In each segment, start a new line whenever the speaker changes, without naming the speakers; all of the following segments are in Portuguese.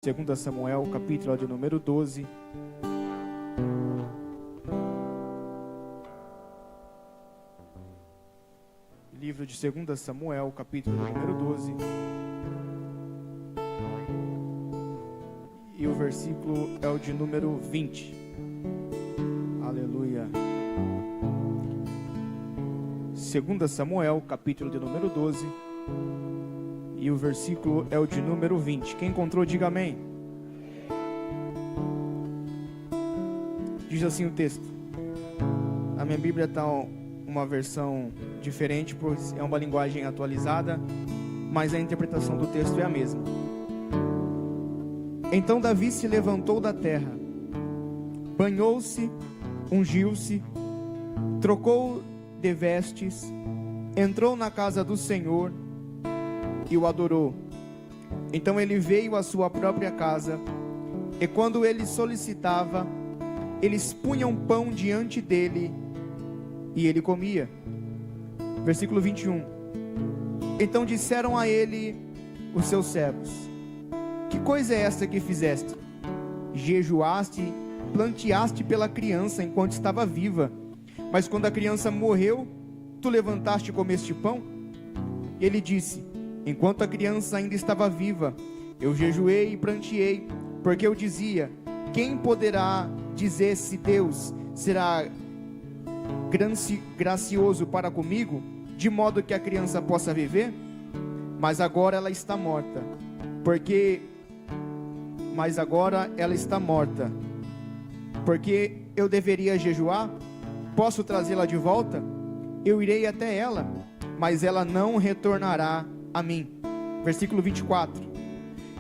2 Samuel, capítulo de número 12. Livro de 2 Samuel, capítulo de número 12. E o versículo é o de número 20. Aleluia. 2 Samuel, capítulo de número 12. E o versículo é o de número 20. Quem encontrou, diga amém. Diz assim o texto. A minha Bíblia está uma versão diferente, pois é uma linguagem atualizada, mas a interpretação do texto é a mesma. Então Davi se levantou da terra, banhou-se, ungiu-se, trocou de vestes, entrou na casa do Senhor e o adorou. Então ele veio à sua própria casa, e quando ele solicitava, eles punham pão diante dele, e ele comia. Versículo 21. Então disseram a ele os seus servos: que coisa é esta que fizeste? Jejuaste, planteaste pela criança enquanto estava viva, mas quando a criança morreu, tu levantaste e comeste pão? E ele disse: enquanto a criança ainda estava viva, eu jejuei e planteei, porque eu dizia: quem poderá dizer se Deus será gracioso para comigo, de modo que a criança possa viver? Mas agora ela está morta, porque eu deveria jejuar? Posso trazê-la de volta? Eu irei até ela, mas ela não retornará a mim. Versículo 24.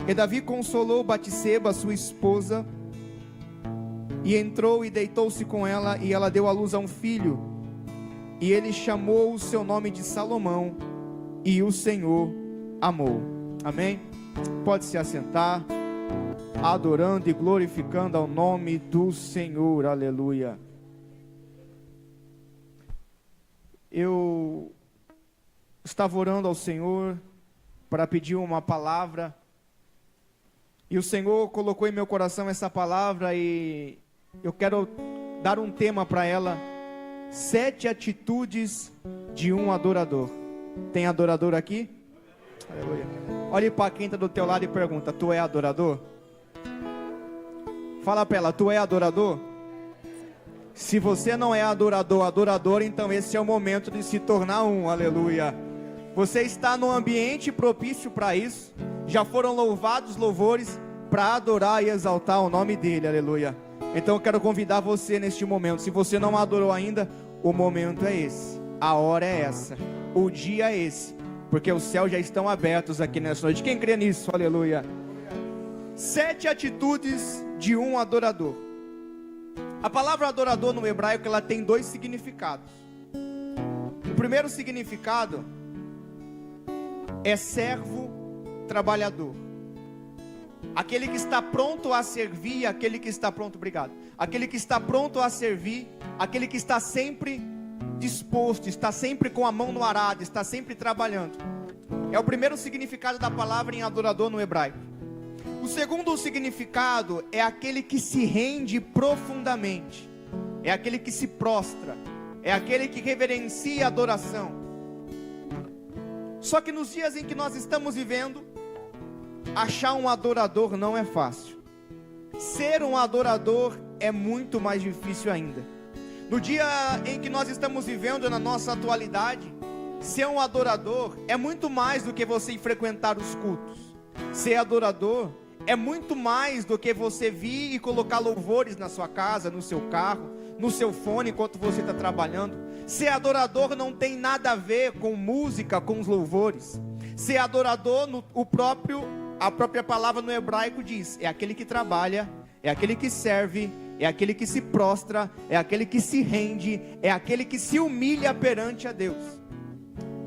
E Davi consolou Batseba, sua esposa, e entrou e deitou-se com ela, e ela deu à luz a um filho, e ele chamou o seu nome de Salomão, e o Senhor amou. Amém? Pode se assentar, adorando e glorificando ao nome do Senhor. Aleluia. Eu estava orando ao Senhor para pedir uma palavra, e o Senhor colocou em meu coração essa palavra, e eu quero dar um tema para ela: 7 atitudes de um adorador. Tem adorador aqui? Aleluia. Olhe para quem está do teu lado e pergunta: tu é adorador? Fala para ela: tu é adorador? Se você não é adorador, então esse é o momento de se tornar um. Aleluia. Você está num ambiente propício para isso. Já foram louvados louvores para adorar e exaltar o nome dele. Aleluia. Então eu quero convidar você neste momento. Se você não adorou ainda, o momento é esse, a hora é essa, o dia é esse, porque os céus já estão abertos aqui nessa noite. Quem crê nisso? Aleluia. 7 atitudes de um adorador. A palavra adorador no hebraico, ela tem 2 significados. O primeiro significado é servo trabalhador, aquele que está pronto a servir, aquele que está pronto, obrigado, aquele que está pronto a servir, aquele que está sempre disposto, está sempre com a mão no arado, está sempre trabalhando. É o primeiro significado da palavra em adorador no hebraico. O segundo significado é aquele que se rende profundamente, é aquele que se prostra, é aquele que reverencia a adoração. Só que nos dias em que nós estamos vivendo, achar um adorador não é fácil. Ser um adorador é muito mais difícil ainda. No dia em que nós estamos vivendo, na nossa atualidade, ser um adorador é muito mais do que você ir frequentar os cultos. Ser adorador é muito mais do que você vir e colocar louvores na sua casa, no seu carro, no seu fone enquanto você está trabalhando. Ser adorador não tem nada a ver com música, com os louvores. Ser adorador, a própria palavra no hebraico diz: é aquele que trabalha, é aquele que serve, é aquele que se prostra, é aquele que se rende, é aquele que se humilha perante a Deus.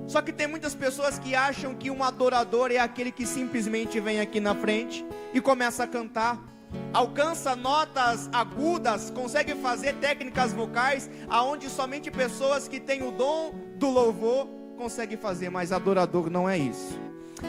Só que tem muitas pessoas que acham que um adorador é aquele que simplesmente vem aqui na frente e começa a cantar, alcança notas agudas, consegue fazer técnicas vocais, aonde somente pessoas que têm o dom do louvor conseguem fazer. Mas adorador não é isso.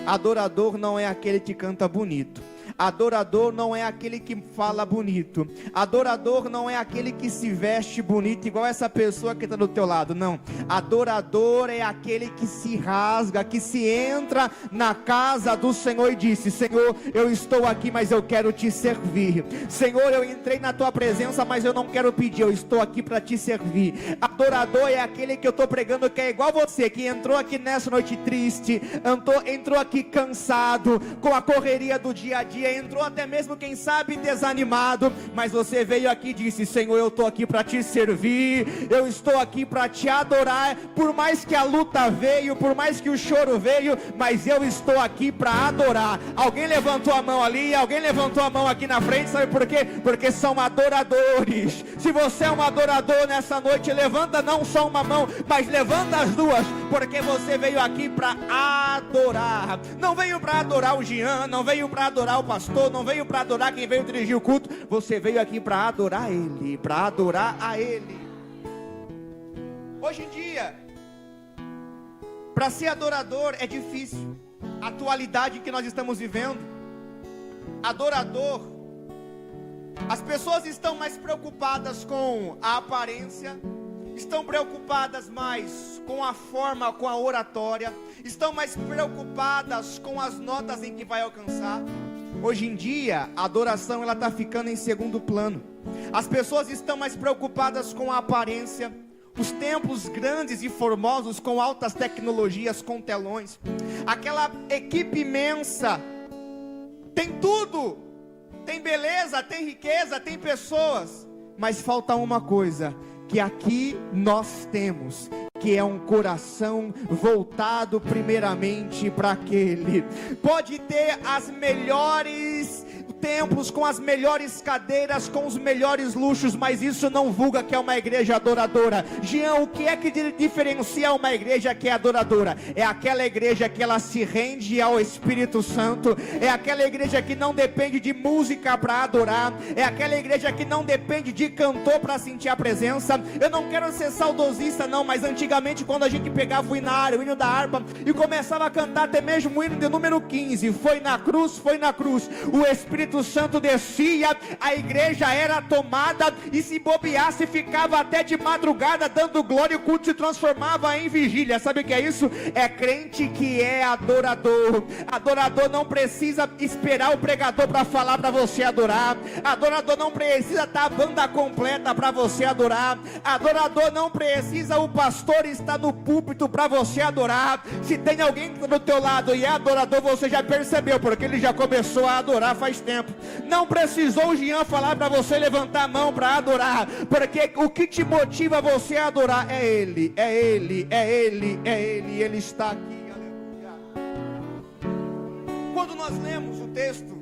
Adorador não é aquele que canta bonito. Adorador não é aquele que fala bonito. Adorador não é aquele que se veste bonito igual essa pessoa que está do teu lado. Não. Adorador é aquele que se rasga, que se entra na casa do Senhor e disse: Senhor, eu estou aqui, mas eu quero te servir. Senhor, eu entrei na tua presença, mas eu não quero pedir, eu estou aqui para te servir. Adorador é aquele que eu estou pregando, que é igual você, que entrou aqui nessa noite triste, entrou aqui cansado, com a correria do dia a dia, entrou até mesmo, quem sabe, desanimado, mas você veio aqui e disse: Senhor, eu estou aqui para te servir, eu estou aqui para te adorar, por mais que a luta veio, por mais que o choro veio, mas eu estou aqui para adorar. Alguém levantou a mão ali, alguém levantou a mão aqui na frente, sabe por quê? Porque são adoradores. Se você é um adorador nessa noite, levanta não só uma mão, mas levanta as duas, porque você veio aqui para adorar. Não veio para adorar o Jean, não veio para adorar o pastor, não veio para adorar quem veio dirigir o culto, você veio aqui para adorar Ele, para adorar a Ele. Hoje em dia, para ser adorador é difícil. A atualidade que nós estamos vivendo, adorador, as pessoas estão mais preocupadas com a aparência, estão preocupadas mais com a forma, com a oratória, estão mais preocupadas com as notas em que vai alcançar. Hoje em dia, a adoração ela está ficando em segundo plano. As pessoas estão mais preocupadas com a aparência, os templos grandes e formosos com altas tecnologias, com telões, aquela equipe imensa, tem tudo, tem beleza, tem riqueza, tem pessoas, mas falta uma coisa, que aqui nós temos, que é um coração voltado primeiramente para aquele. Pode ter as melhores templos, com as melhores cadeiras, com os melhores luxos, mas isso não vulga que é uma igreja adoradora. Jean, o que é que diferencia uma igreja que é adoradora? É aquela igreja que ela se rende ao Espírito Santo, é aquela igreja que não depende de música para adorar, é aquela igreja que não depende de cantor para sentir a presença. Eu não quero ser saudosista não, mas antigamente quando a gente pegava o inário, o hino da harpa, e começava a cantar até mesmo o hino de número 15, foi na cruz, o Espírito Santo descia, a igreja era tomada, e se bobeasse ficava até de madrugada dando glória, e o culto se transformava em vigília. Sabe o que é isso? É crente que é adorador. Adorador não precisa esperar o pregador para falar para você adorar. Adorador não precisa estar a banda completa para você adorar. Adorador não precisa o pastor estar no púlpito para você adorar. Se tem alguém que está do teu lado e é adorador, você já percebeu, porque ele já começou a adorar faz tempo. Não precisou o Jean falar para você levantar a mão para adorar, porque o que te motiva você a adorar é Ele, é Ele, é Ele, é Ele, Ele está aqui, aleluia. Quando nós lemos o texto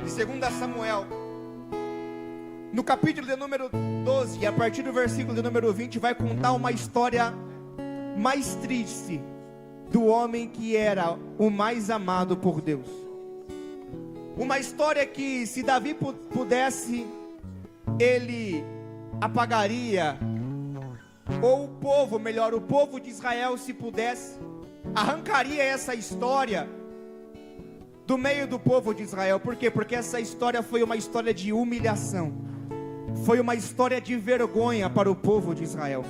de 2 Samuel, no capítulo de número 12, a partir do versículo de número 20, vai contar uma história mais triste do homem que era o mais amado por Deus. Uma história que, se Davi pudesse, ele apagaria, ou o povo de Israel, se pudesse, arrancaria essa história do meio do povo de Israel. Por quê? Porque essa história foi uma história de humilhação, foi uma história de vergonha para o povo de Israel.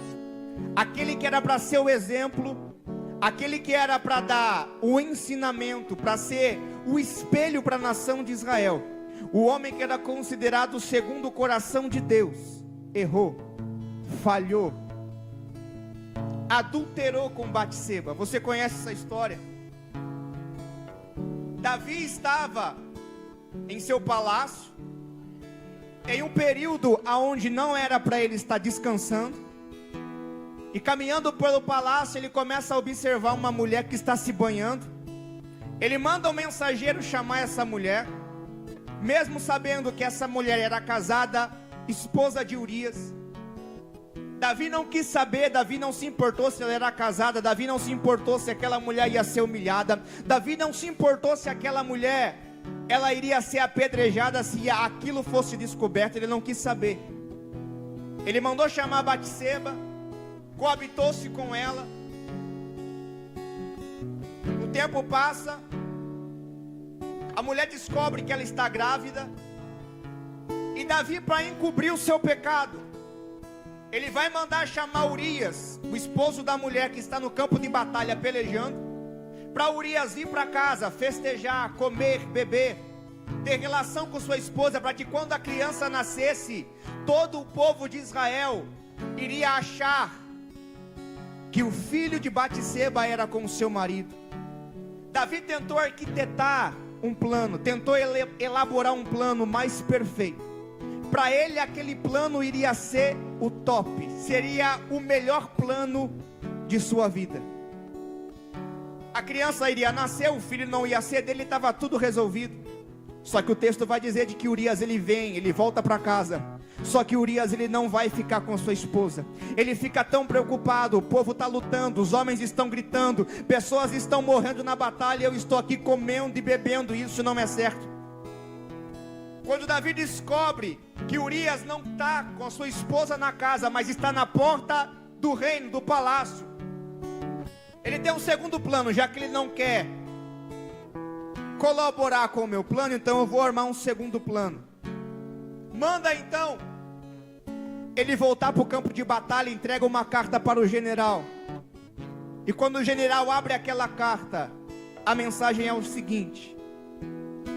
Aquele que era para ser o exemplo, aquele que era para dar o ensinamento, para ser o espelho para a nação de Israel, o homem que era considerado segundo o coração de Deus, errou, falhou, adulterou com Batseba. Você conhece essa história? Davi estava em seu palácio, em um período onde não era para ele estar descansando, e caminhando pelo palácio, ele começa a observar uma mulher que está se banhando. Ele manda um mensageiro chamar essa mulher, mesmo sabendo que essa mulher era casada, esposa de Urias. Davi não quis saber, Davi não se importou se ela era casada, Davi não se importou se aquela mulher ia ser humilhada, Davi não se importou se aquela mulher, ela iria ser apedrejada se aquilo fosse descoberto. Ele não quis saber. Ele mandou chamar Batseba, coabitou-se com ela. O tempo passa, A mulher descobre que ela está grávida. E Davi, para encobrir o seu pecado, ele vai mandar chamar Urias, o esposo da mulher que está no campo de batalha pelejando, para Urias ir para casa, festejar, comer, beber, ter relação com sua esposa, para que quando a criança nascesse, todo o povo de Israel iria achar que o filho de Batseba era com o seu marido. Davi tentou arquitetar um plano, tentou elaborar um plano mais perfeito. Para ele aquele plano iria ser o top, seria o melhor plano de sua vida. A criança iria nascer, o filho não ia ser dele, estava tudo resolvido. Só que o texto vai dizer de que Urias ele vem, ele volta para casa. Só que Urias ele não vai ficar com sua esposa. Ele fica tão preocupado, o povo está lutando, os homens estão gritando, pessoas estão morrendo na batalha, eu estou aqui comendo e bebendo, isso não é certo. Quando Davi descobre que Urias não está com a sua esposa na casa, mas está na porta do reino, do palácio, ele tem um segundo plano. Já que ele não quer colaborar com o meu plano, então eu vou armar um segundo plano. Manda então ele voltar para o campo de batalha, entrega uma carta para o general. E quando o general abre aquela carta, a mensagem é o seguinte: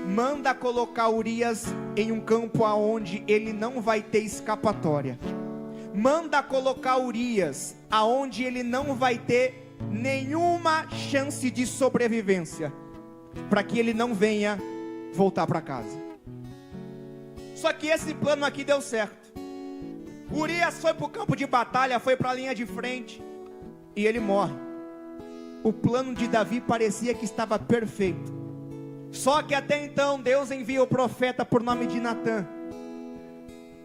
manda colocar Urias em um campo aonde ele não vai ter escapatória. Manda colocar Urias aonde ele não vai ter nenhuma chance de sobrevivência, para que ele não venha voltar para casa. Só que esse plano aqui deu certo. Urias foi para o campo de batalha, foi para a linha de frente, e ele morre. O plano de Davi parecia que estava perfeito. Só que até então Deus envia o profeta por nome de Natã.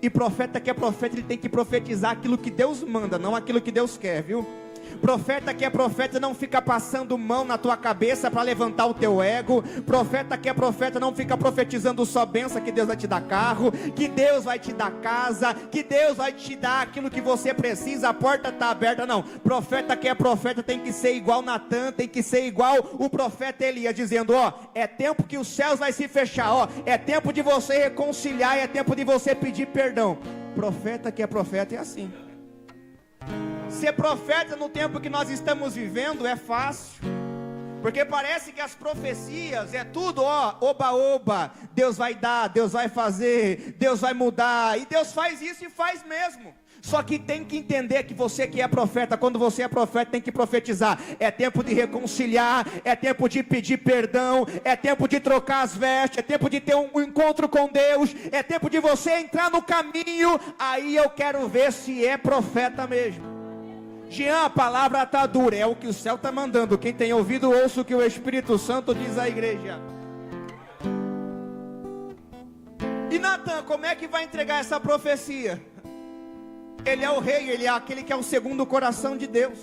E profeta que é profeta, ele tem que profetizar aquilo que Deus manda, não aquilo que Deus quer, viu? Profeta que é profeta não fica passando mão na tua cabeça para levantar o teu ego. Profeta que é profeta não fica profetizando só bênção, que Deus vai te dar carro, que Deus vai te dar casa, que Deus vai te dar aquilo que você precisa, a porta está aberta. Não, profeta que é profeta tem que ser igual Natã, tem que ser igual o profeta Elias, dizendo: ó, é tempo que os céus vai se fechar, ó, é tempo de você reconciliar, é tempo de você pedir perdão. Profeta que é profeta é assim. Ser profeta no tempo que nós estamos vivendo é fácil, porque parece que as profecias é tudo, ó, oba-oba, Deus vai dar, Deus vai fazer, Deus vai mudar, e Deus faz isso e faz mesmo. Só que tem que entender que você que é profeta, quando você é profeta tem que profetizar. É tempo de reconciliar, é tempo de pedir perdão, é tempo de trocar as vestes, é tempo de ter um encontro com Deus, é tempo de você entrar no caminho. Aí eu quero ver se é profeta mesmo. Jean, a palavra está dura, é o que o céu está mandando. Quem tem ouvido, ouça o que o Espírito Santo diz à igreja. E Natã, como é que vai entregar essa profecia? Ele é o rei, ele é aquele que é o segundo coração de Deus.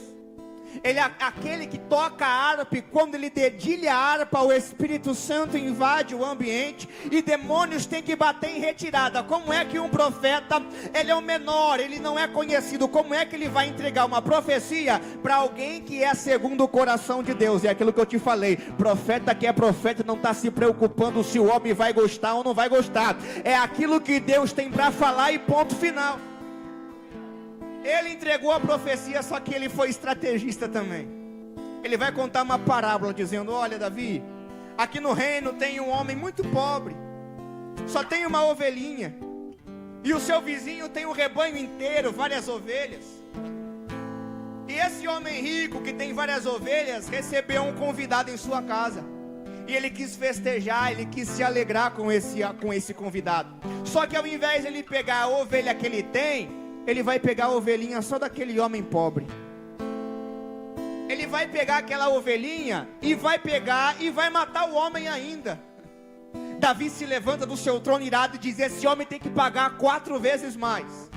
Ele é aquele que toca a harpa, e quando ele dedilha a harpa, o Espírito Santo invade o ambiente, e demônios têm que bater em retirada. Como é que um profeta, ele é o menor, ele não é conhecido, como é que ele vai entregar uma profecia para alguém que é segundo o coração de Deus? É aquilo que eu te falei, profeta que é profeta não está se preocupando se o homem vai gostar ou não vai gostar, é aquilo que Deus tem para falar e ponto final. Ele entregou a profecia, só que ele foi estrategista também. Ele vai contar uma parábola dizendo: olha, Davi, aqui no reino tem um homem muito pobre, só tem uma ovelhinha, e o seu vizinho tem um rebanho inteiro, várias ovelhas. E esse homem rico que tem várias ovelhas recebeu um convidado em sua casa, e ele quis festejar, ele quis se alegrar com esse convidado. Só que ao invés de ele pegar a ovelha que ele tem, ele vai pegar a ovelhinha só daquele homem pobre. Ele vai pegar aquela ovelhinha e vai pegar e vai matar o homem ainda. Davi se levanta do seu trono irado e diz: esse homem tem que pagar 4 vezes mais.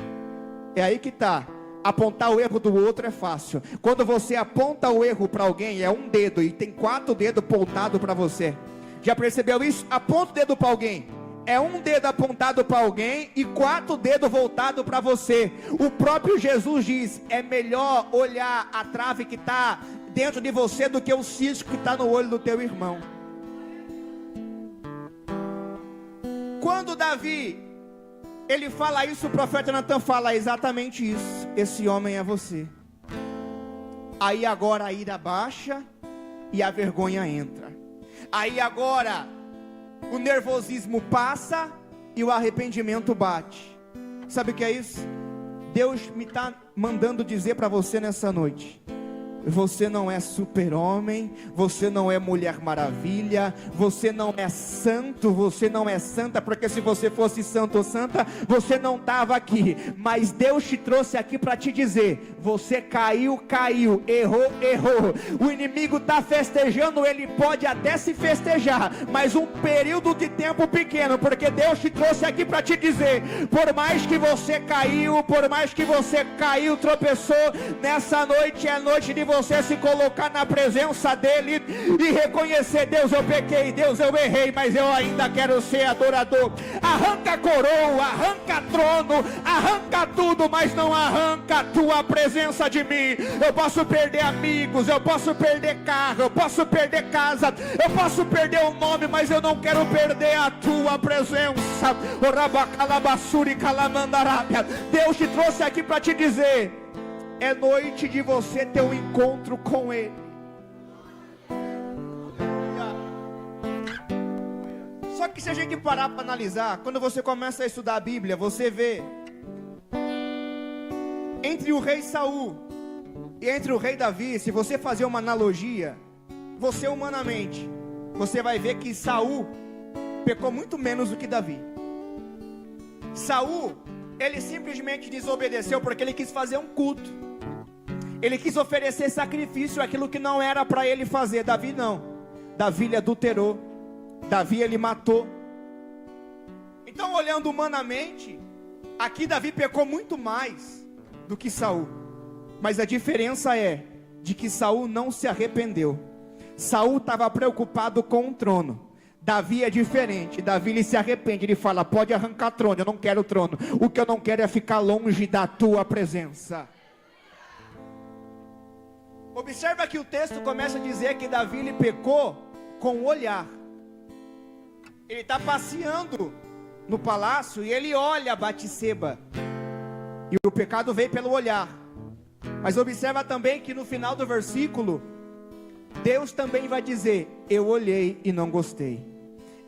É aí que está. Apontar o erro do outro é fácil. Quando você aponta o erro para alguém, é um dedo e tem 4 dedos apontados para você. Já percebeu isso? Aponta o dedo para alguém, é um dedo apontado para alguém e 4 dedos voltados para você. O próprio Jesus diz: é melhor olhar a trave que está dentro de você do que o cisco que está no olho do teu irmão. Quando Davi, ele fala isso, o profeta Natan fala exatamente isso. Esse homem é você. Aí agora a ira baixa e a vergonha entra. Aí agora o nervosismo passa e o arrependimento bate. Sabe o que é isso? Deus me está mandando dizer para você nessa noite: você não é super-homem, você não é Mulher Maravilha, você não é santo, você não é santa, porque se você fosse santo ou santa, você não estava aqui. Mas Deus te trouxe aqui para te dizer: você caiu, errou. O inimigo está festejando, ele pode até se festejar, mas um período de tempo pequeno, porque Deus te trouxe aqui para te dizer: por mais que você caiu, tropeçou, nessa noite é noite de você se colocar na presença dele e reconhecer: Deus, eu pequei, Deus, eu errei, mas eu ainda quero ser adorador. Arranca a coroa, arranca trono, arranca tudo, mas não arranca a tua presença de mim. Eu posso perder amigos, eu posso perder carro, eu posso perder casa, eu posso perder o nome, mas eu não quero perder a tua presença. Deus te trouxe aqui para te dizer: é noite de você ter um encontro com Ele. Só que se a gente parar para analisar, quando você começa a estudar a Bíblia, você vê entre o rei Saul e entre o rei Davi, se você fazer uma analogia, você humanamente, você vai ver que Saul pecou muito menos do que Davi. Saul, ele simplesmente desobedeceu porque ele quis fazer um culto. Ele quis oferecer sacrifício, aquilo que não era para ele fazer. Davi não. Davi ele adulterou. Davi ele matou. Então, olhando humanamente, aqui Davi pecou muito mais do que Saul. Mas a diferença é de que Saul não se arrependeu. Saul estava preocupado com o trono. Davi é diferente. Davi ele se arrepende, ele fala: pode arrancar trono, eu não quero trono. O que eu não quero é ficar longe da tua presença. Observa que o texto começa a dizer que Davi ele pecou com o olhar. Ele está passeando no palácio e ele olha Batseba. E o pecado veio pelo olhar. Mas observa também que no final do versículo, Deus também vai dizer: eu olhei e não gostei.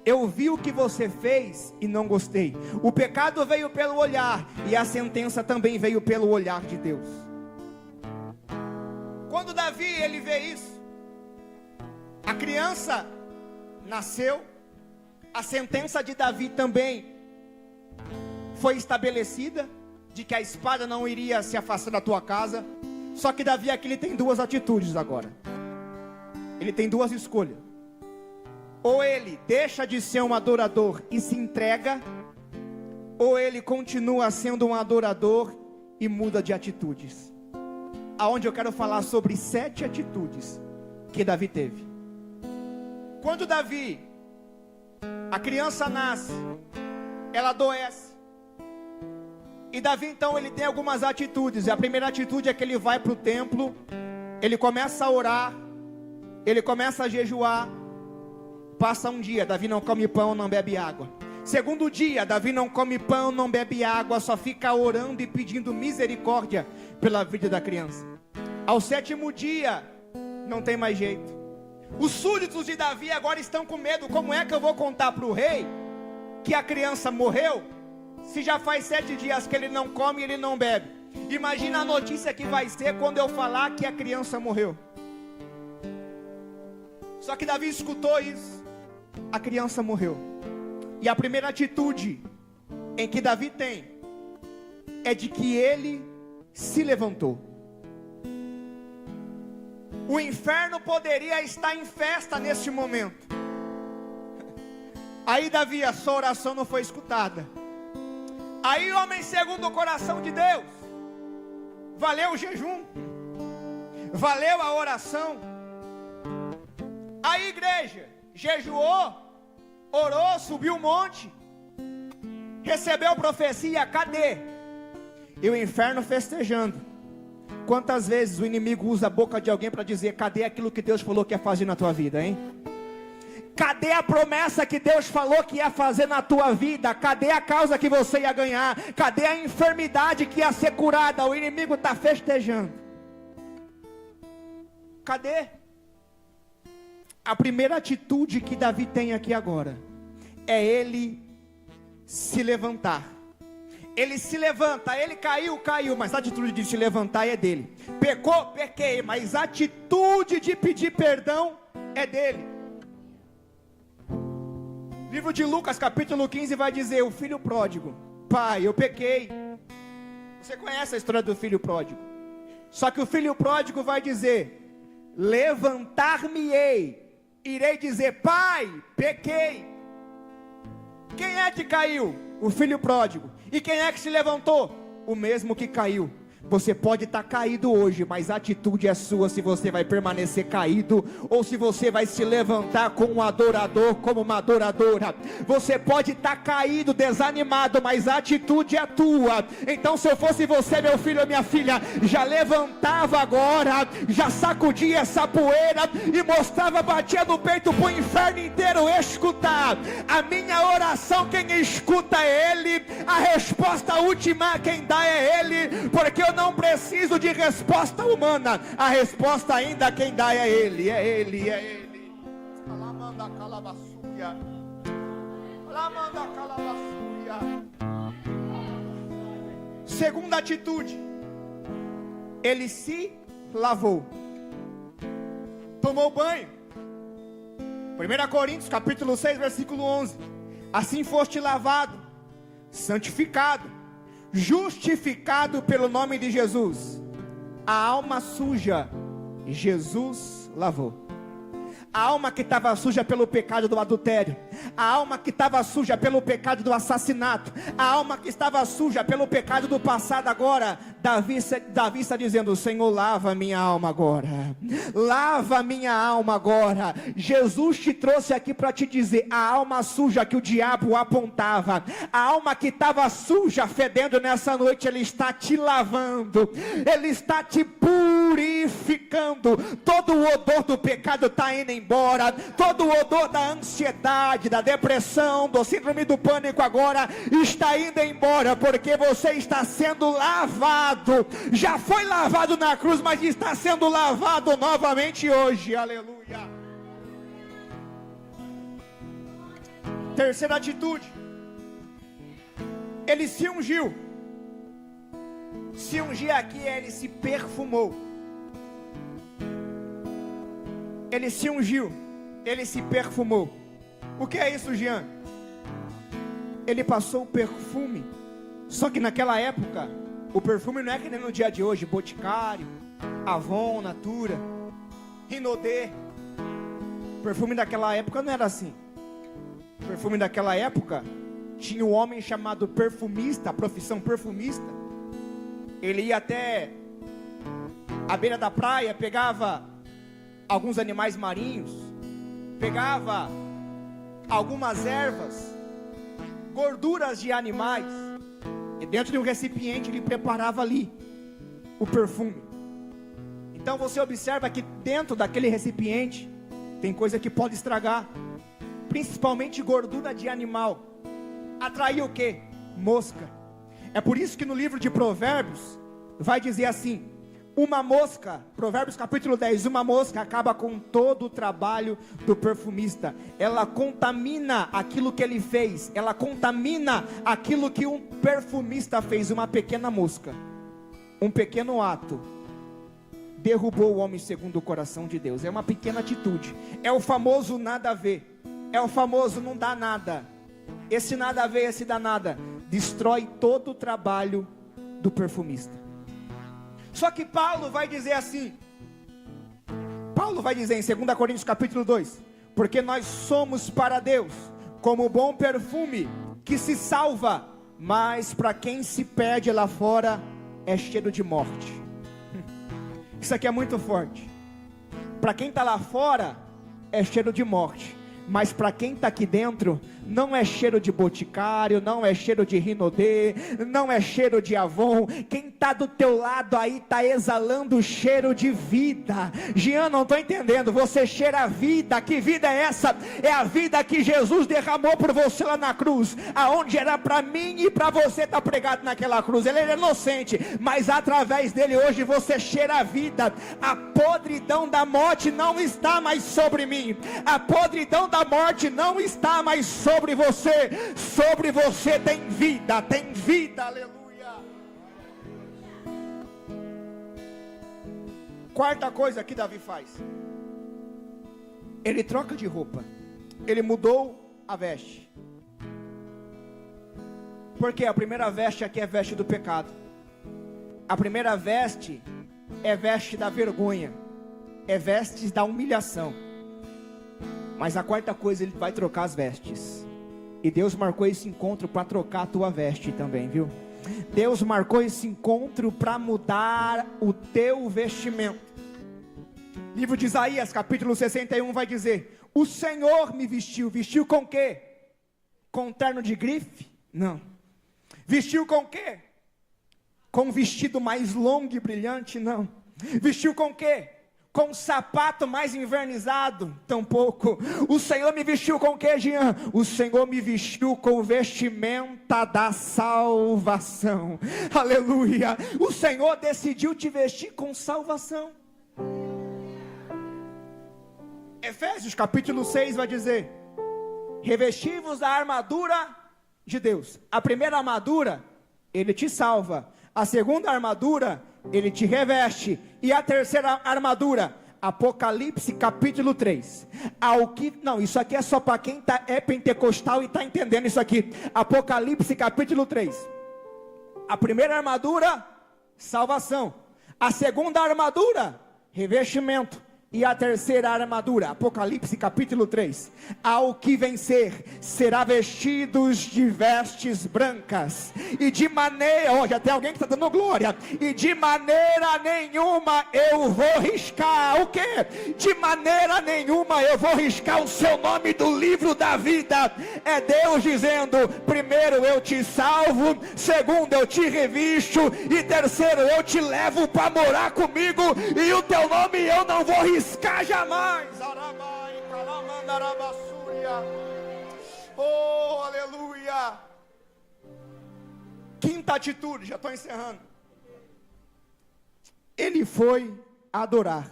Eu vi o que você fez e não gostei. O pecado veio pelo olhar e a sentença também veio pelo olhar de Deus. Quando Davi ele vê isso, a criança nasceu, a sentença de Davi também foi estabelecida, de que a espada não iria se afastar da tua casa. Só que Davi aqui ele tem duas atitudes agora. Ele tem duas escolhas. Ou ele deixa de ser um adorador e se entrega, ou ele continua sendo um adorador e muda de atitudes. Aonde eu quero falar sobre 7 atitudes que Davi teve. Quando Davi, a criança nasce, ela adoece. E Davi então ele tem algumas atitudes. E a primeira atitude é que ele vai para o templo, ele começa a orar, ele começa a jejuar. Passa um dia, Davi não come pão, não bebe água. Segundo dia, Davi não come pão, não bebe água, só fica orando e pedindo misericórdia pela vida da criança. Ao 7º dia, não tem mais jeito. Os súditos de Davi agora estão com medo. Como é que eu vou contar para o rei que a criança morreu, se já faz 7 dias que ele não come e ele não bebe? Imagina a notícia que vai ser quando eu falar que a criança morreu. Só que Davi escutou isso. A criança morreu. E a primeira atitude em que Davi tem é de que ele se levantou. O inferno poderia estar em festa neste momento. Aí Davi, a sua oração não foi escutada. Aí, homem segundo o coração de Deus, valeu o jejum, valeu a oração. Aí, igreja, jejuou, orou, subiu um monte, recebeu profecia, cadê? E o inferno festejando. Quantas vezes o inimigo usa a boca de alguém para dizer: cadê aquilo que Deus falou que ia fazer na tua vida, hein? Cadê a promessa que Deus falou que ia fazer na tua vida? Cadê a causa que você ia ganhar? Cadê a enfermidade que ia ser curada? O inimigo está festejando. Cadê? A primeira atitude que Davi tem aqui agora é ele se levantar. Ele se levanta, ele caiu, mas a atitude de se levantar é dele. Pecou, pequei, mas a atitude de pedir perdão é dele. Livro de Lucas, capítulo 15, vai dizer: o filho pródigo, pai, eu pequei. Você conhece a história do filho pródigo? Só que o filho pródigo vai dizer: levantar-me-ei, irei dizer, pai, pequei. Quem é que caiu? O filho pródigo. E quem é que se levantou? O mesmo que caiu. Você pode estar caído hoje, mas a atitude é sua, se você vai permanecer caído, ou se você vai se levantar como um adorador, como uma adoradora. Você pode estar caído, desanimado, mas a atitude é tua. Então se eu fosse você, meu filho ou minha filha, já levantava agora, já sacudia essa poeira, e mostrava, batia no peito para o inferno inteiro escutar. A minha oração quem escuta é Ele, a resposta última quem dá é Ele, porque eu não preciso de resposta humana, a resposta ainda quem dá é Ele, é Ele, é Ele. Segunda atitude, ele se lavou, tomou banho. 1 Coríntios capítulo 6 versículo 11: assim foste lavado, santificado, justificado pelo nome de Jesus. A alma suja, Jesus lavou. A alma que estava suja pelo pecado do adultério, a alma que estava suja pelo pecado do assassinato, a alma que estava suja pelo pecado do passado, agora Davi está dizendo: Senhor, lava minha alma agora, lava minha alma agora. Jesus te trouxe aqui para te dizer: a alma suja que o diabo apontava, a alma que estava suja, fedendo nessa noite, Ele está te lavando, Ele está te purificando. Todo o odor do pecado está indo embora, todo o odor da ansiedade, da depressão, do síndrome do pânico agora está indo embora, porque você está sendo lavado. Já foi lavado na cruz, mas está sendo lavado novamente hoje, aleluia. Terceira atitude, ele se ungiu. Se ungir aqui é ele se perfumou. Ele se ungiu, ele se perfumou. O que é isso, Jean? Ele passou o perfume. Só que naquela época, o perfume não é que nem no dia de hoje, Boticário, Avon, Natura, Rinodê. O perfume daquela época não era assim. O perfume daquela época tinha um homem chamado perfumista, a profissão perfumista. Ele ia até a beira da praia, pegava alguns animais marinhos, pegava algumas ervas, gorduras de animais, e dentro de um recipiente ele preparava ali o perfume. Então você observa que dentro daquele recipiente tem coisa que pode estragar, principalmente gordura de animal. Atrair o quê? Mosca. É por isso que no livro de Provérbios vai dizer assim: uma mosca, Provérbios capítulo 10, uma mosca acaba com todo o trabalho do perfumista. Ela contamina aquilo que ele fez, ela contamina aquilo que um perfumista fez. Uma pequena mosca, um pequeno ato, derrubou o homem segundo o coração de Deus. É uma pequena atitude, é o famoso nada a ver, é o famoso não dá nada. Esse nada a ver, esse dá nada, destrói todo o trabalho do perfumista. Só que Paulo vai dizer assim, Paulo vai dizer em 2 Coríntios capítulo 2, porque nós somos para Deus como bom perfume que se salva, mas para quem se perde lá fora é cheiro de morte. Isso aqui é muito forte. Para quem está lá fora é cheiro de morte, mas para quem está aqui dentro não é cheiro de boticário, não é cheiro de Rinodê, não é cheiro de Avon. Quem está do teu lado aí está exalando o cheiro de vida. Jean, não estou entendendo, você cheira a vida. Que vida é essa? É a vida que Jesus derramou por você lá na cruz, aonde era para mim e para você estar pregado naquela cruz. Ele era inocente, mas através dele hoje você cheira a vida. A podridão da morte não está mais sobre mim, a podridão da morte não está mais sobre você. Sobre você tem vida, aleluia. Quarta coisa que Davi faz, ele troca de roupa, ele mudou a veste. Porque a primeira veste aqui é veste do pecado, a primeira veste é veste da vergonha, é veste da humilhação. Mas a quarta coisa, ele vai trocar as vestes. E Deus marcou esse encontro para trocar a tua veste também, viu? Deus marcou esse encontro para mudar o teu vestimento. Livro de Isaías, capítulo 61, vai dizer: o Senhor me vestiu. Vestiu com quê? Com terno de grife? Não. Vestiu com quê? Com um vestido mais longo e brilhante? Não. Vestiu com quê? Com um sapato mais invernizado? Tampouco. O Senhor me vestiu com o que, Jean? O Senhor me vestiu com vestimenta da salvação. Aleluia. O Senhor decidiu te vestir com salvação. Efésios capítulo 6 vai dizer: revesti-vos da armadura de Deus. A primeira armadura, ele te salva. A segunda armadura, ele te reveste. E a terceira armadura, Apocalipse capítulo 3. Não, isso aqui é só para quem é pentecostal e está entendendo isso aqui. Apocalipse capítulo 3. A primeira armadura, salvação. A segunda armadura, revestimento. E a terceira armadura, Apocalipse capítulo 3. Ao que vencer, será vestidos de vestes brancas. E de maneira, já tem alguém que está dando glória. E de maneira nenhuma eu vou riscar. O quê? De maneira nenhuma eu vou riscar o seu nome do livro da vida. É Deus dizendo: primeiro eu te salvo, segundo eu te revisto, e terceiro eu te levo para morar comigo, e o teu nome eu não vou riscar jamais. Oh, aleluia. Quinta atitude, já estou encerrando. Ele foi adorar.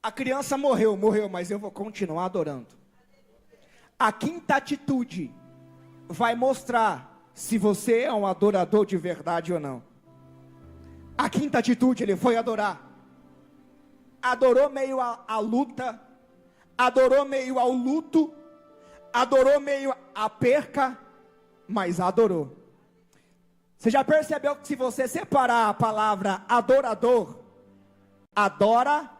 A criança morreu, mas eu vou continuar adorando. A quinta atitude vai mostrar se você é um adorador de verdade ou não. A quinta atitude, ele foi adorar. Adorou meio a luta, adorou meio ao luto, adorou meio a perca, mas adorou. Você já percebeu que se você separar a palavra adorador, adorador,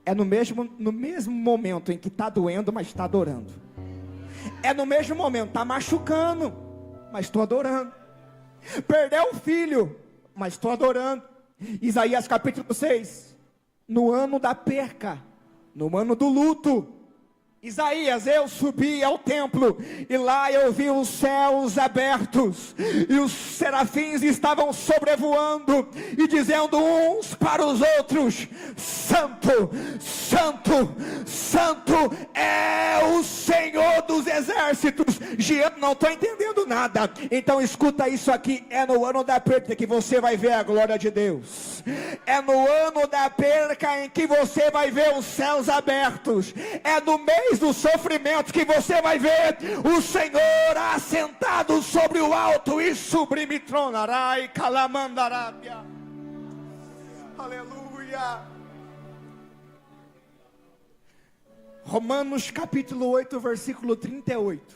é no mesmo momento em que está doendo, mas está adorando. É no mesmo momento, está machucando, mas estou adorando. Perdeu o filho, mas estou adorando. Isaías capítulo 6, no ano da perca, no ano do luto, Isaías: eu subi ao templo, e lá eu vi os céus abertos, e os serafins estavam sobrevoando, e dizendo uns para os outros: Santo, Santo, Santo é o Senhor dos exércitos. Jean, não estou entendendo nada. Então escuta isso aqui: é no ano da perca que você vai ver a glória de Deus. É no ano da perca em que você vai ver os céus abertos. É no mês do sofrimento que você vai ver o Senhor assentado sobre o alto e sublime trono. Arai, calamandarábia. Aleluia. Romanos capítulo 8, versículo 38.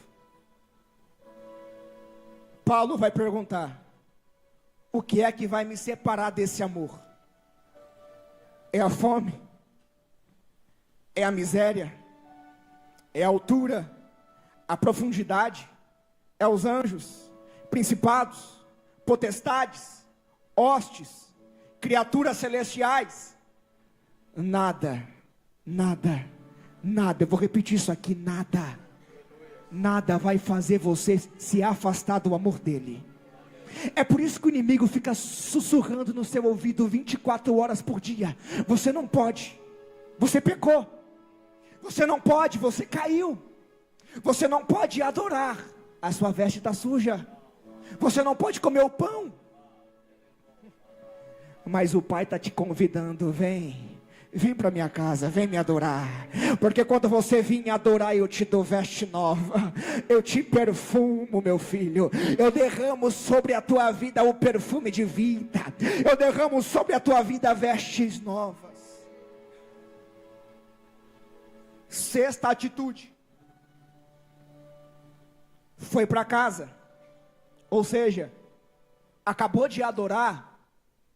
Paulo vai perguntar: o que é que vai me separar desse amor? É a fome? É a miséria? É a altura? A profundidade? É os anjos? Principados? Potestades? Hostes? Criaturas celestiais? Nada, nada,
Nada, eu vou repetir isso aqui, nada vai fazer você se afastar do amor dele. É por isso que o inimigo fica sussurrando no seu ouvido 24 horas por dia: você não pode, você pecou, você não pode, você caiu, você não pode adorar, a sua veste está suja, você não pode comer o pão. Mas o Pai está te convidando: vem para minha casa, vem me adorar, porque quando você vir me adorar, eu te dou veste nova, eu te perfumo, meu filho, eu derramo sobre a tua vida o perfume de vida, eu derramo sobre a tua vida vestes novas. Sexta atitude: foi para casa, ou seja, acabou de adorar,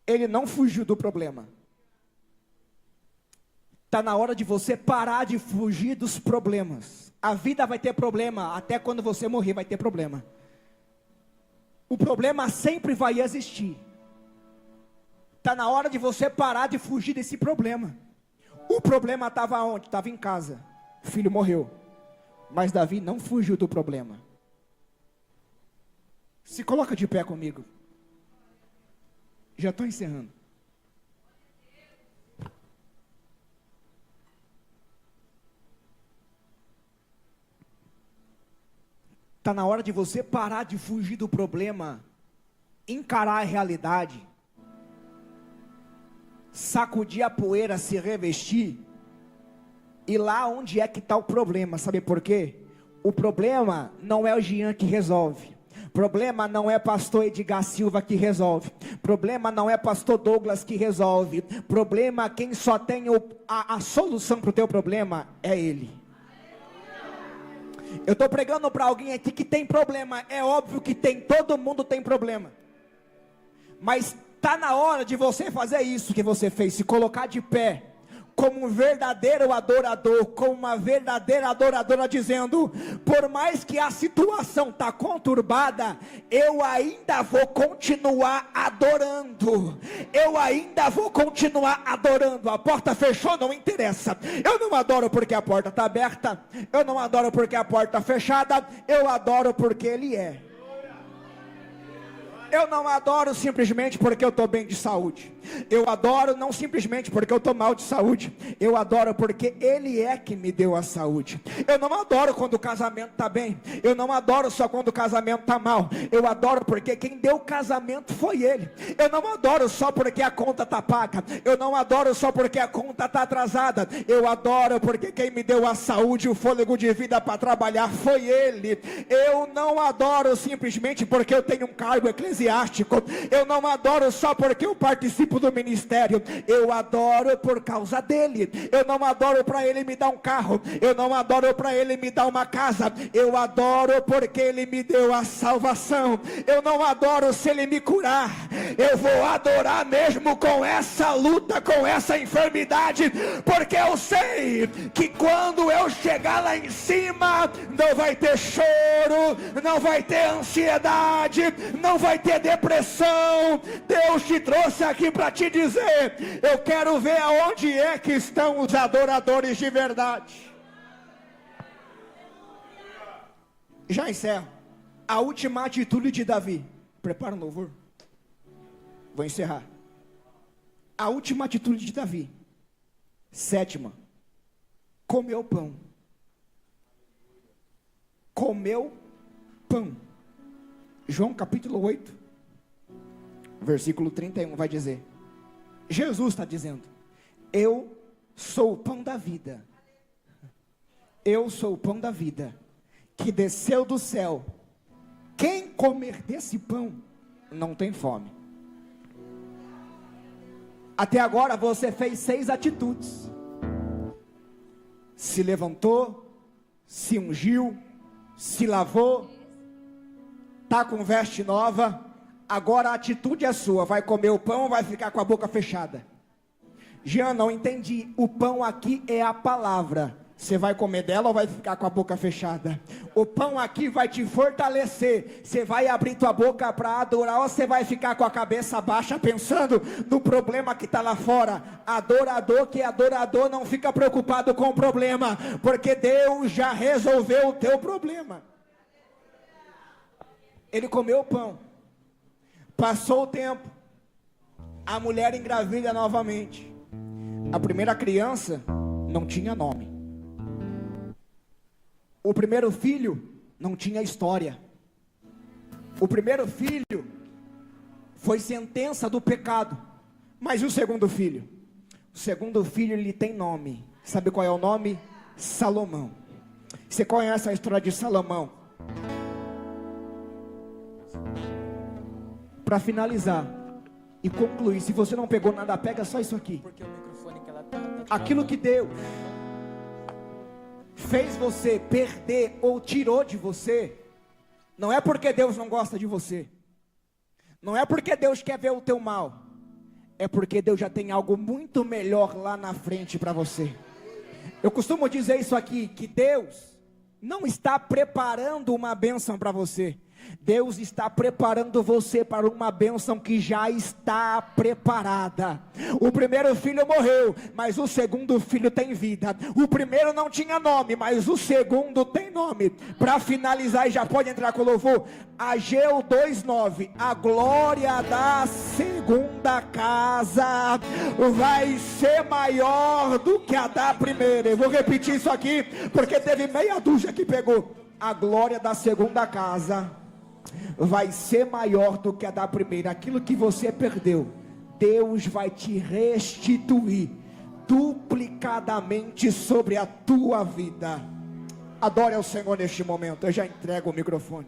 ele não fugiu do problema. Está na hora de você parar de fugir dos problemas. A vida vai ter problema, até quando você morrer vai ter problema. O problema sempre vai existir. Está na hora de você parar de fugir desse problema. O problema estava onde? Estava em casa. O filho morreu. Mas Davi não fugiu do problema. Se coloca de pé comigo. Já estou encerrando. Está na hora de você parar de fugir do problema, encarar a realidade, sacudir a poeira, se revestir, e lá onde é que está o problema, sabe por quê? O problema não é o Jean que resolve, problema não é pastor Edgar Silva que resolve, problema não é pastor Douglas que resolve, problema, quem só tem a solução para o teu problema é Ele. Eu estou pregando para alguém aqui que tem problema. É óbvio que tem, todo mundo tem problema. Mas está na hora de você fazer isso que você fez, se colocar de pé, como um verdadeiro adorador, como uma verdadeira adoradora, dizendo: por mais que a situação está conturbada, eu ainda vou continuar adorando, eu ainda vou continuar adorando. A porta fechou, não interessa, eu não adoro porque a porta está aberta, eu não adoro porque a porta está fechada, eu adoro porque Ele é. Eu não adoro simplesmente porque eu estou bem de saúde. Eu adoro não simplesmente porque eu estou mal de saúde. Eu adoro porque Ele é que me deu a saúde. Eu não adoro quando o casamento está bem. Eu não adoro só quando o casamento está mal. Eu adoro porque quem deu o casamento foi Ele. Eu não adoro só porque a conta está paga. Eu não adoro só porque a conta está atrasada. Eu adoro porque quem me deu a saúde, o fôlego de vida para trabalhar foi Ele. Eu não adoro simplesmente porque eu tenho um cargo eclesiástico. Eu não adoro só porque eu participo do ministério. Eu adoro por causa dele. Eu não adoro para ele me dar um carro. Eu não adoro para ele me dar uma casa. Eu adoro porque ele me deu a salvação. Eu não adoro se ele me curar. Eu vou adorar mesmo com essa luta, com essa enfermidade, porque eu sei que quando eu chegar lá em cima, não vai ter choro, não vai ter ansiedade, não vai ter depressão. Deus te trouxe aqui para te dizer: eu quero ver aonde é que estão os adoradores de verdade. Já encerro. A última atitude de Davi. Prepara o louvor. Vou encerrar. A última atitude de Davi. Sétima. Comeu pão. Comeu pão. João capítulo 8, versículo 31 vai dizer, Jesus está dizendo: eu sou o pão da vida. Eu sou o pão da vida, que desceu do céu. Quem comer desse pão não tem fome. Até agora você fez 6 atitudes. Se levantou, se ungiu, se lavou, está com veste nova. Agora a atitude é sua. Vai comer o pão ou vai ficar com a boca fechada? Jean, não entendi. O pão aqui é a palavra. Você vai comer dela ou vai ficar com a boca fechada? O pão aqui vai te fortalecer. Você vai abrir tua boca para adorar ou você vai ficar com a cabeça baixa pensando no problema que está lá fora? Adorador que é adorador não fica preocupado com o problema, porque Deus já resolveu o teu problema. Ele comeu o pão. Passou o tempo. A mulher engravida novamente. A primeira criança não tinha nome. O primeiro filho não tinha história. O primeiro filho foi sentença do pecado. Mas e o segundo filho? O segundo filho, ele tem nome. Sabe qual é o nome? Salomão. Você conhece a história de Salomão? Para finalizar e concluir, se você não pegou nada, pega só isso aqui.
Porque o microfone que ela tá
Aquilo que Deus fez você perder ou tirou de você, não é porque Deus não gosta de você, não é porque Deus quer ver o teu mal, é porque Deus já tem algo muito melhor lá na frente para você. Eu costumo dizer isso aqui, que Deus não está preparando uma bênção para você, Deus está preparando você para uma bênção que já está preparada. O primeiro filho morreu, mas o segundo filho tem vida. O primeiro não tinha nome, mas o segundo tem nome. Para finalizar, e já pode entrar com o louvor, Ageu 2:9, a glória da segunda casa vai ser maior do que a da primeira. Eu vou repetir isso aqui, porque teve meia dúzia que pegou. A glória da segunda casa vai ser maior do que a da primeira. Aquilo que você perdeu, Deus vai te restituir duplicadamente sobre a tua vida. Adore ao Senhor neste momento. Eu já entrego o microfone.